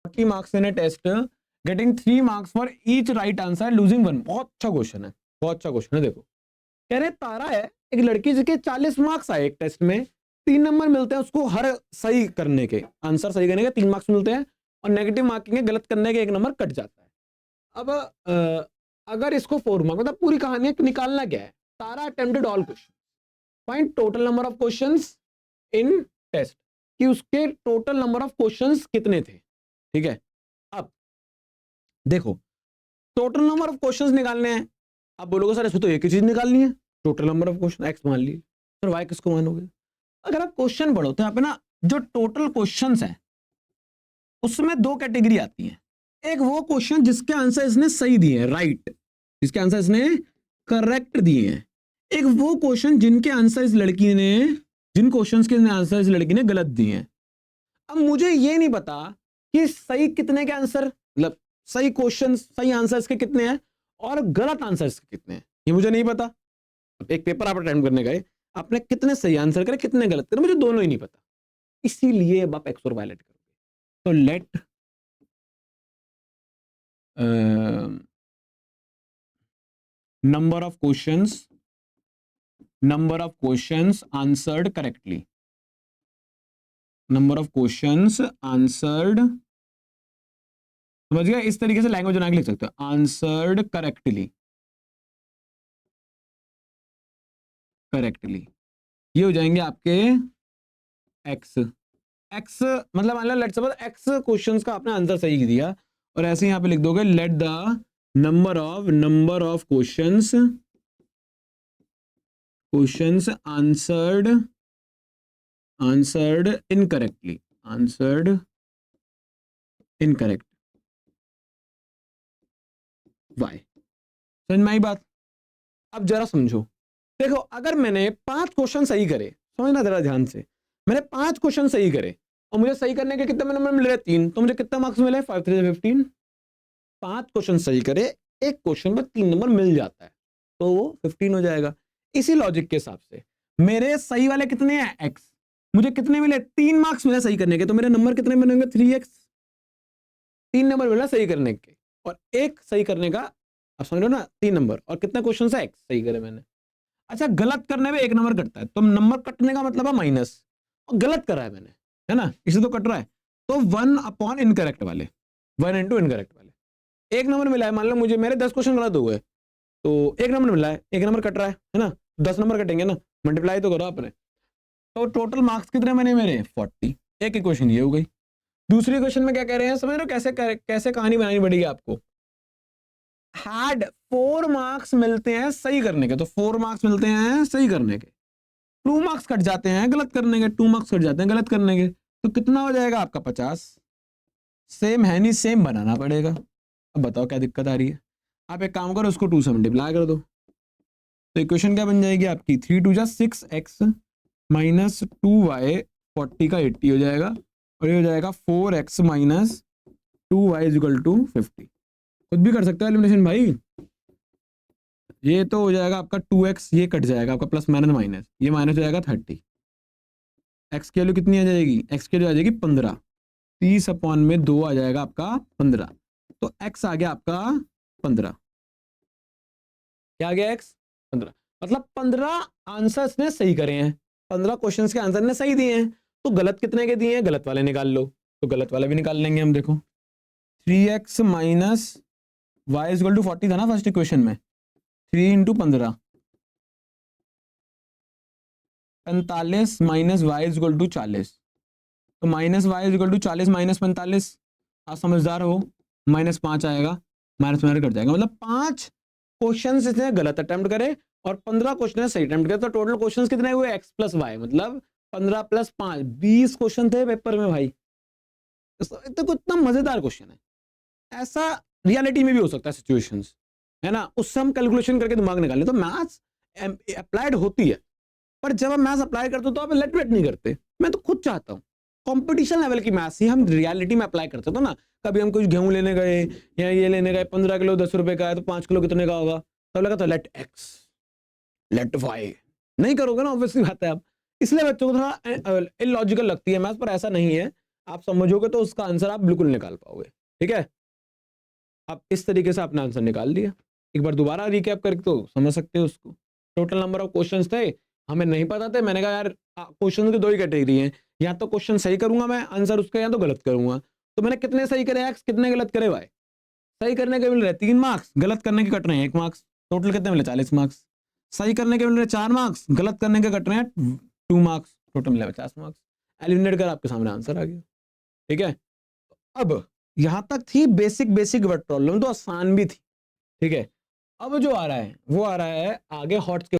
40 marks in a test getting 3 marks for each right answer losing 1। बहुत अच्छा question है, बहुत अच्छा क्वेश्चन है। देखो कह रहे तारा है एक लड़की जिसके 40 मार्क्स आए एक टेस्ट में, 3 नंबर मिलते हैं उसको हर सही करने के, आंसर सही करने के 3 मार्क्स मिलते हैं और नेगेटिव मार्किंग के गलत करने के 1 नंबर कट जाता है। अब अगर इसको 4 मार्क्स मतलब पूरी कहानी निकालना क्या है, Tara attempted all question, find total number of questions in test, कि उसके टोटल नंबर ऑफ क्वेश्चंस कितने थे। ठीक है, अब देखो टोटल नंबर ऑफ क्वेश्चंस निकालने हैं। आप बोलोगे सर इसमें तो एक ही चीज निकालनी है, total number of question x मान लीजिए, सर वाई किसको मानोगे? अगर आप क्वेश्चन पढ़ो तो यहाँ पे ना जो टोटल क्वेश्चंस हैं उसमें 2 कैटेगरी आती हैं। एक वो क्वेश्चन जिसके आंसर इसने सही दिए हैं, राइट, जिसके आंसर इसने करेक्ट दिए हैं। एक वो क्वेश्चन जिनके आंसर इस लड़की ने, जिन क्वेश्चंस के आंसर इस लड़की ने गलत दिए हैं। अब मुझे ये नहीं पता कि सही कितने के आंसर, मतलब सही क्वेश्चन सही आंसर्स के कितने हैं और गलत आंसर्स के कितने हैं, ये मुझे नहीं पता। एक पेपर आप अटेम्प्ट करने गए, आपने कितने सही आंसर करे कितने गलत करे, मुझे दोनों ही नहीं पता, इसीलिए अब आप एक्स और वाई लेट करोगे। तो late number of questions answered correctly, number of questions answered, समझ गया? इस तरीके से लैंग्वेज बना के लिख सकते हो, आंसर्ड करेक्टली, करेक्टली ये हो जाएंगे आपके एक्स। एक्स मतलब मान लो लेट सपोज एक्स क्वेश्चंस का आपने आंसर सही दिया और ऐसे यहां पे लिख दोगे let the number of questions answered incorrectly, answered incorrect why। समझ में आई बात? अब जरा समझो, देखो अगर मैंने 5 क्वेश्चन सही करे, समझना जरा ध्यान से, मैंने 5 क्वेश्चन सही करे और मुझे सही करने के कितने नंबर मिल रहे? 3, तो मुझे कितना मार्क्स मिले? 5 3 15। 5 क्वेश्चन सही करे, एक क्वेश्चन में 3 नंबर मिल जाता है तो वो 15 हो जाएगा। इसी लॉजिक के हिसाब से मेरे सही वाले कितने हैं? एक्स, मुझे कितने मिले? 3 मार्क्स मिले सही करने के, तो मेरे नंबर कितने बनेंगे? 3x। 3 नंबर मिला सही करने के और एक सही करने का, आप समझ लो ना, 3 नंबर और कितने क्वेश्चन है? एक्स सही करे मैंने। अच्छा गलत करने में 1 नंबर कटता है, तो नंबर कटने का मतलब है माइनस, और गलत करा है मैंने, है ना, इसे तो कट रहा है, तो 1 अपॉन इनकरेक्ट वाले, 1 इंटू इनकरेक्ट वाले। 1 नंबर मिला है, मान लो मुझे मेरे 10 क्वेश्चन गलत हो गए तो 1 नंबर मिला है, 1 नंबर कट रहा है ना, 10 नंबर कटेंगे ना, मल्टीप्लाई तो करो आपने। तो टोटल मार्क्स कितने बने मेरे? 40। एक क्वेश्चन ये हो गई। दूसरी क्वेश्चन में क्या कह रहे हैं, समझ रहे हो कैसे कैसे कहानी बनानी पड़ेगी आपको? हैड 4 मार्क्स मिलते हैं सही करने के, तो 4 मार्क्स मिलते हैं सही करने के, 2 मार्क्स कट जाते हैं गलत करने के, 2 मार्क्स कट जाते हैं गलत करने के, तो कितना हो जाएगा आपका? 50। सेम है नहीं, सेम बनाना पड़ेगा। अब बताओ क्या दिक्कत आ रही है? आप एक काम करो, उसको 2 से मल्टीप्लाई कर दो, तो इक्वेशन क्या बन जाएगी आपकी? 3 2 जा 6x माइनस 2y 40 का 80 हो जाएगा, और ये हो जाएगा 4x minus 2y is equal to 50। खुद भी कर सकते हो एलिमिनेशन भाई, ये तो हो जाएगा आपका 2x, ये कट जाएगा आपका प्लस माइनस माइनस, ये माइनस हो जाएगा 30। x की वैल्यू कितनी आ जाएगी? x की वैल्यू आ जाएगी 15, 30 अपॉन में 2 आ जाएगा आपका 15, तो x आ गया आपका 15। क्या आ गया? x 15, मतलब 15 आंसर्स ने सही करे हैं, 15 क्वेश्चंस के आंसर ने सही दिए हैं, तो गलत कितने के दिए हैं? गलत वाले निकाल लो, तो गलत वाला भी निकाल लेंगे हम। देखो 3x minus Y is equal to 40 था ना फर्स्ट इक्वेशन में, 3 into 15, 45 minus Y is equal to 40, तो minus Y is equal to 40 minus 45, आप समझदार हो, माइनस 5 आएगा, माइनस माइनस कट जाएगा, मतलब 5 क्वेश्चन इसने गलत अटेम्प्ट करे और 15 क्वेश्चन सही अटेम्प्ट करे, तो टोटल क्वेश्चन कितने हुए? x प्लस वाई, मतलब 15 प्लस 5 20 क्वेश्चन थे पेपर में भाई। तो कितना मजेदार क्वेश्चन है, ऐसा रियलिटी में भी हो सकता है सिचुएशंस, है ना, उससे हम कैलकुलेशन करके दिमाग निकालें। तो मैथ्स अप्लाइड होती है, पर जब हम मैथ्स अप्लाई करते हो तो आप लेट वेट नहीं करते। मैं तो खुद चाहता हूँ कंपटीशन लेवल की मैथ्स ही हम रियलिटी में अप्लाई करते, तो ना कभी हम कुछ गेहूं लेने गए या ये लेने गए, 15 किलो 10 रुपए का है, तो 5 किलो कितने का होगा, तब लगा तो लेट एक्स लेट वाई, नहीं करोगे ना, ऑब्वियसली बात है। आप इसलिए बच्चों को थोड़ा इलॉजिकल लगती है मैथ्स, पर ऐसा नहीं है, आप समझोगे तो उसका आंसर आप बिल्कुल निकाल पाओगे। ठीक है, अब इस तरीके से आपने आंसर निकाल दिया। एक बार दोबारा रिकैप करके तो समझ सकते हो उसको। टोटल नंबर ऑफ क्वेश्चंस थे, हमें नहीं पता थे, मैंने कहा यार क्वेश्चन की दो ही कैटेगरी हैं, या तो क्वेश्चन सही करूंगा मैं आंसर उसका, या तो गलत करूंगा। तो मैंने कितने सही करे एक्स, कितने गलत करे वाई। सही करने के मिल रहे 3 मार्क्स, गलत करने के कट रहे हैं 1 मार्क्स। टोटल कितने मिले 40 मार्क्स। सही करने के मिल रहे 4 मार्क्स, गलत करने के कट रहे हैं 2 मार्क्स, टोटल मिले 50 मार्क्स। एलिमिनेट कर आपके सामने आंसर आ गया। ठीक है, अब यहां तक थी बेसिक बेसिक वर्ड प्रॉब्लम, तो आसान भी थी। ठीक है, अब जो आ रहा है वो आ रहा है आगे हॉट्स के